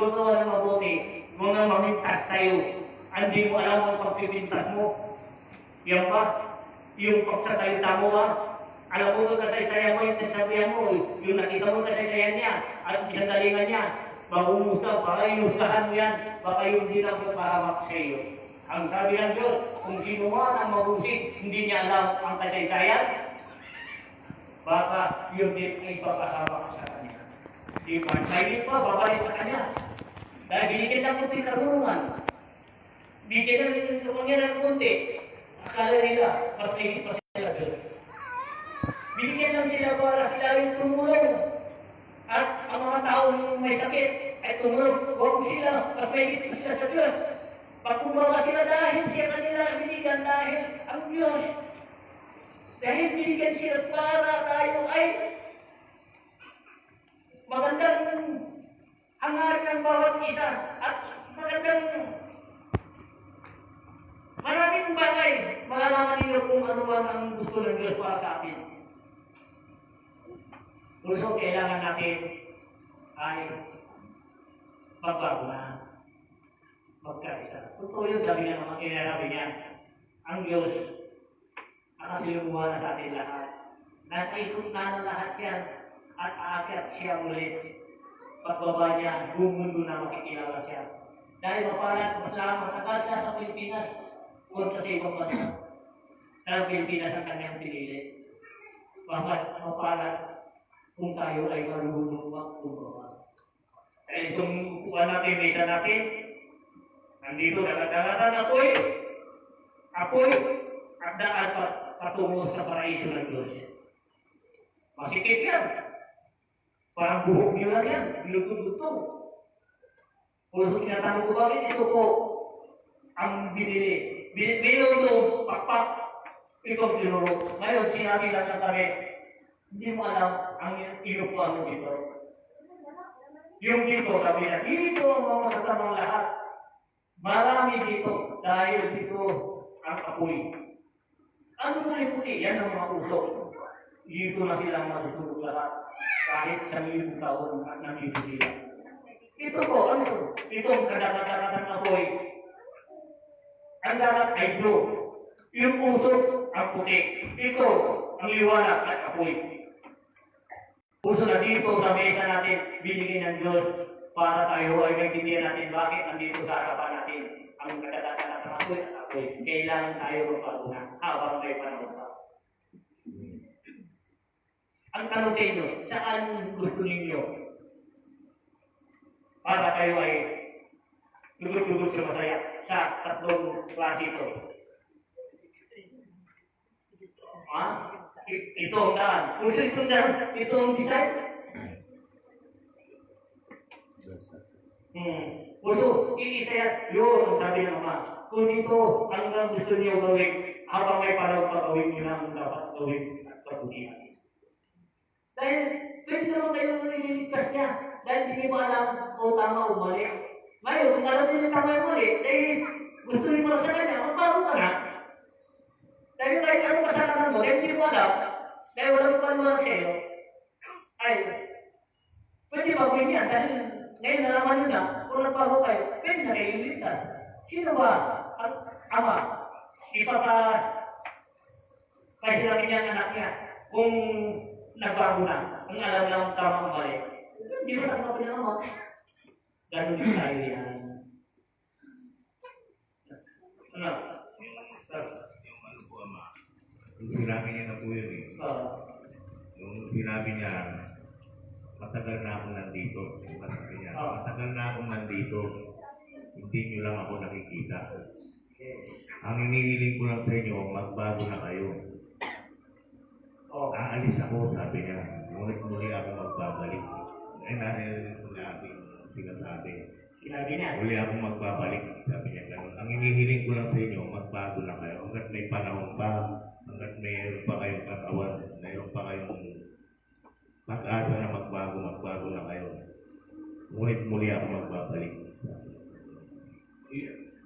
magluto ng mabuti, mga mamintas sa'yo. Hindi mo alam ang pagpipintas mo. Yan ba? Yung pagsasalita mo ba? Alam mo yung kasaysayan mo, yung nagsabihan mo, yung nakita mo kasaysayan niya, at pinagalingan niya, mahumusga, baka inusgahan mo yan, baka yung di lang pahamak sa iyo. Ang sabi ng Diyos, kung sino man ang mahusik, hindi niya alam ang kasaysayan, baka yung din ay papahamak sa kanya. Di ba? Dahil pa, babalik sa kanya. Dahil binigyan ng kunti karunungan. Bigyan ng karunungan ng kunti. Akala nila, mas mahigit pa sila Diyos. Binigyan lang sila para sila yung tumulong. At ang mga taong may sakit ay tumulong. Huwag sila, mas mahigit pa sila sa Diyos. Pagkumbaba sila dahil siya kanila binigyan dahil ang Diyos. Dahil binigyan sila para tayo ay magandang hangarin ng bawat isa at magandang maraming bagay. Malalaman ninyo kung ano man ang gusto ng Diyos para sa atin. Gusto kailangan natin ay magbago na. Magkaisa. Totoo yun, sabi niya naman, kinalabi niya. Ang Diyos, nakasilubuhan na sa atin lahat. Nakaikot na ng lahat yan at aakyat siya ulit. Pagbaba niya, buong mundo na makikilala siya. Dahil mapalat, mas matagal siya sa Pilipinas, punta sa ibang bansa. Dahil Pilipinas ang kanyang pinili. Bakit mapalat kung tayo ay marunong magkumbaba. Eh, itong upuan natin, mesa natin, nandito, dagat-dagatan apoy, at daan patungo sa paraiso ng Diyos. Masikip yan. Parang buhok nyo lang yan, bilutong-lutong. Kung tinatanong ko bakit ito po ang binili. Binili ito, pakpak, ito pinuro. Ngayon, sinabi lang sa kami, hindi mo alam ang inupuan mo dito. Yung dito, sabi na, dito ang mga masasamang lahat. Marami dito dahil dito ang apoy. Ano na yung puti? Yan ang mga usok. Dito na silang masusunod lahat. Kahit sa 1,000 taon at nandito sila. Ito po, ano ito? Ito ang kadagat-dagat ng apoy. Ang dagat ay blue. Yung usok ang puti. Ito ang liwanag at apoy. Puso na dito sa mesa natin, binigyan ng Diyos para tayo ay nagtindihan natin bakit nandito sa harapan natin ang kadagatan ng apoy at apoy. Kailangan tayo magpaguna habang may panahon pa. Ang tanong sa inyo, saan gusto ninyo? Para kayo ay lugot-lugot sa masaya sa tatlong klase ito. Ha? Ito ang daan. Kung sa itong daan, ito ang design. Puso, iisa yan. Yun ang sabi ng Ama. Kung dito, hanggang gusto niyo gawin, habang may panahon pa gawin niyo na ang dapat gawin at pagbudihan. Dahil, pwede naman kayo nililigtas niya. Dahil hindi mo alam o tama o mali. Ngayon, kung alam niyo tama o mali, dahil gusto niyo pala sa kanya, magbago ka na. Dahil kahit anong kasalanan mo, dahil hindi mo alam, dahil wala mo panulang sa iyo, ay, pwede baguhin yan. Dahil ngayon nalaman nyo na, kung nagbago kayo, pwede na kayo iligtas. Sino ba ang Ama? Ipapahilangin niya ang anak niya kung nagbago na, ang alam lang tama ang mali. Hindi mo na sabi ng Ama. Ganun din tayo yan. Ano? Yung sinabi niya na po yun eh. Yung sinabi niya, matagal na ako nandito. Sabi niya, matagal na ako nandito. Hindi niyo lang ako nakikita. Ang inihiling ko lang sa inyo, magbago na kayo. Aalis ako, sabi niya. Ngunit muli ako magbabalik. Ay, narinig ko na ating sinasabi. Sinabi niya. Muli ako magbabalik, sabi niya ganun. Ang inihiling ko lang sa inyo, magbago na kayo. Hanggat may panahon pa, hanggat mayroon pa kayong katawan, mayroon pa kayong pag-asa na magbago na kayo. Ngunit muli ako magbabalik.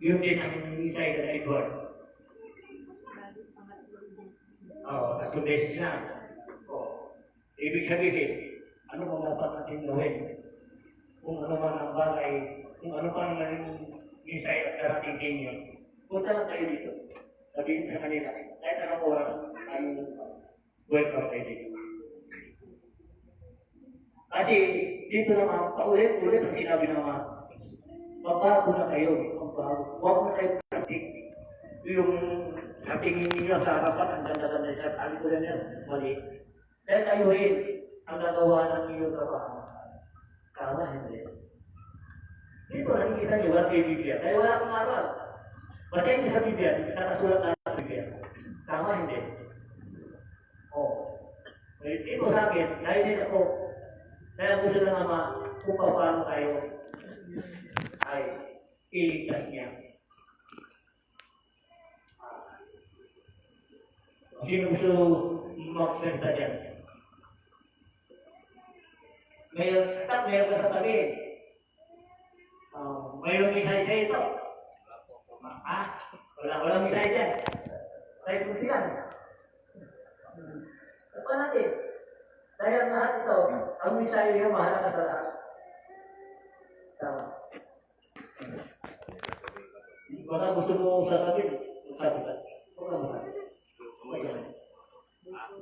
Yun din ang isay ka na Edward. Tatlong beses na. Ibig sabihin, ano mo dapat natin gawin? kung ano man ang bagay, kung ano pang naging insight at darating kay inyo, punta lang kayo dito. Sabihin sa kanila, kahit anong oras, I'm welcome kayo dito. Kasi dito naman, paulit-ulit ang sinabi naman, magbago na kayo, magbago. Huwag na kayo plastic. Yung sa tingin ninyo sa harapan, ang ganda-ganda sa sabi ko lang yan, mali. Dahil kayo rin ang gagawa ng inyong trabaho. Tama, hindi. Dito nakikita niyo, wala kayo Biblia. Kaya wala akong aral. Basahin niyo sa Biblia, nakasulat na sa Biblia. Tama, hindi. Ito sa akin, dahil din ako, kaya gusto na naman kung paano tayo ay iligtas niya. Sino gusto mag-senta dyan? Mayroon ka sasabihin. Mayroong misay sa ito. Walang misay dyan. Tayo kung siyan. Apa natin? Dahil lahat ito, ang misay niyo mahalaga sa lahat. Tama. Baka gusto mo sasabihin, sabi ka.